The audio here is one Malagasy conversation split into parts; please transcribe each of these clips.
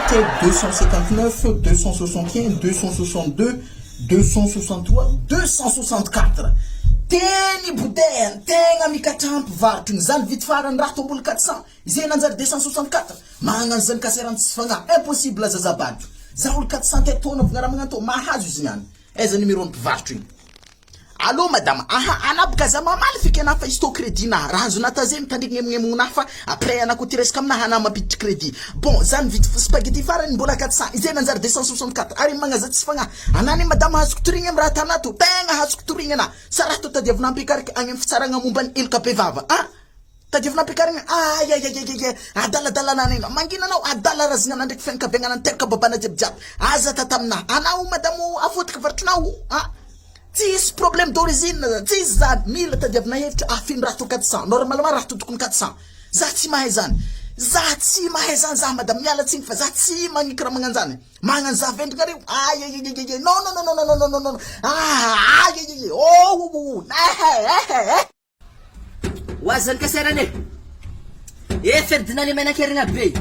C'était 259, 261, 262, 263, 264. Teny boudin, tegna mikatrampo varotry zany vity farany raha tombolo 400. Izay nanjary 264. Magnano zany kaserany tsy fagnahy. Impossible zazabady. Za olo 400 taona vinaramagna to mahazo izy niany. Aiza numéro mpivarotry igny. Allô madame, anabaka za mamaly fika na fa isto crédit na razo na taze mitandrigny na fa après anako tiresaka amina hana mapiditry crédit. Bon, zany vite spaghetti farany mbola 400, izay nanjary 264. Ary magnaza tsy fagna. Anani madame hazoko torigny am raha tanato, tegna hazoko torigny na. Sa raha to tadiavina ampikarika agny am fitsaragna mombany ilka pe vava. Tadiavina ampikarigna adaladala nana mangina nao adala razigna nandriky fianakaviagna nanteraka babana jiaby. Aza tatamina. Anao madame avotika varotrinao. Tsisy problème d'origine, tsisy zany mila tadiavina hevitra afino raha to 400. Normalement raha to tokony 400. Za tsy mahay zany. Za tsy mahay zany za madame miala tsiny fa za tsy magnikira magnano zany. Magnano za vendrika reo. Non. Wazan kaserane. Ferdinand menakerina be.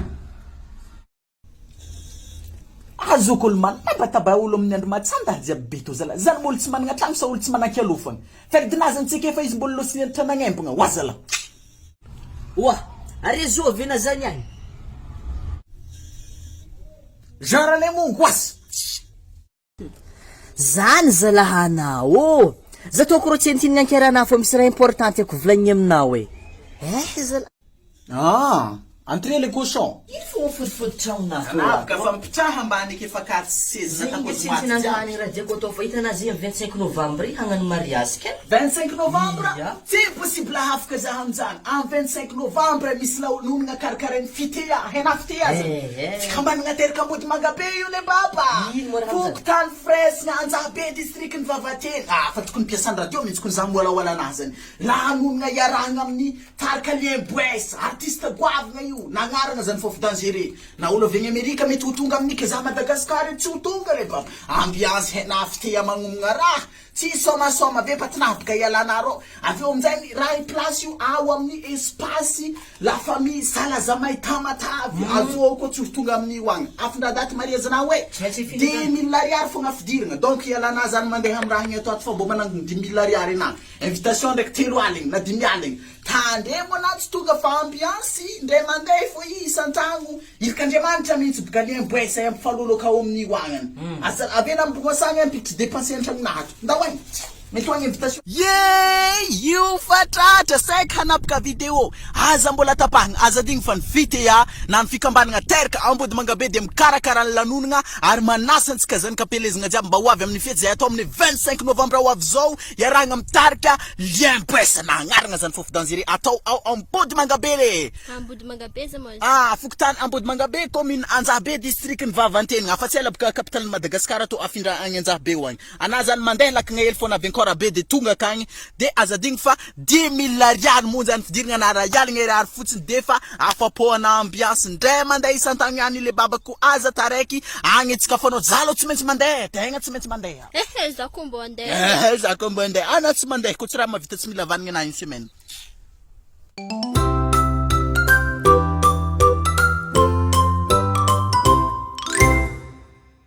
Azoko man nabataba olo amin'ny andro matsanda jiaby to zala. Zany olo tsy managna trano sa olo tsy manan-kialofana. Ferdinand zany tsika efa izy mbola losiny tranagna wazala. Arezo vena zany any. Jarane mongo was. Zany zalahanao. Zato ko rotsentiny ankerana fo misy raha importante ko volagny aminao zala. Entrée les cochons. Il faut fototra Anabaka fa mipitraha ambany efa 4-16 na takozy maty. Nangany raha dia ko to fa hitanazy 25 novembre hagnano mariage ke 25 novembre. C'est possible afaka za amzany. En 25 novembre misy laononagna karakarainy fitea, hena fitea. Fikambanagna teraka ambody magabe io le baba. Fokontany fresque Anjabe district ny Vavateny. Fa tokony piasany radio mihitsy kon za mbolawala anazy. Lanonagna iarahagna amin'ny Tarkalien Boes, artiste goavagna io. Nagnarana zany fofo dangereux. Na olo avy Amerika mety ho tonga amin'ike za Madagascar tsy ho tonga le baba. Ambiance hena fitea magnomagna raha. Tsy soma be patinabaka ialanaro. Aveo amizay raha place io ao amin'ny espace la famille Salazamay Tamatavy. Azo ko tsy ho tonga amin'io agny. Afindra daty mariazana hoe 10 000 ariary fogna fidirana. Donc ialana zany mandeha am raha igny ato fa mbo manangona 10 000 ariary na. Invitation ndraiky 3 aligny na 5 aligny. Tandremo na tsy tonga fa ambiance ndre mandeha fo isan-tragno irik'Andriamanitra mihitsy bokalien boesa am faloloka ao amin'io agnany. Asa avena ambognosagny ampitry dépenser an-tragno nahato. Ndahoany mety hoagny invitation. Io fatratra saika hanapaka video. Aza mbola tapahagna aza digny fa nifitea na ny fikambanagna teraka ambody mangabe de mikarakara ny lanonagna ary manasa antsika zany kapelezagna jiaby mba ho avy amin'ny fety zay atao amin'ny 25 novembre ho avy zao iarahagna mitarika lien boesa na agnarana zany fofo dangereux atao ao ambody mangabe le. Ambody mangabe za mo. Fokotany ambody mangabe commune Anjabe district ny Vavantenina afa tsy ela baka capitale Madagascar to afindra agny Anjabe ho agny. Ana zany mandeha lakagna hely fona avy encore be de tonga akagny de azadigny fa 10 000 ariary monja ny fidiragna na rayaligny ariary fotsiny de fa afapoana ambiance ndray mandeha isan-tagny any le babako aza taraiky agny tsika fanao zalo tsy maintsy mandeha tegna tsy maintsy mandeha. Za ko mbo andeha. Za ko mbo andeha ana tsy mandeha ko tsy raha mavita tsy mila vanigna na une semaine.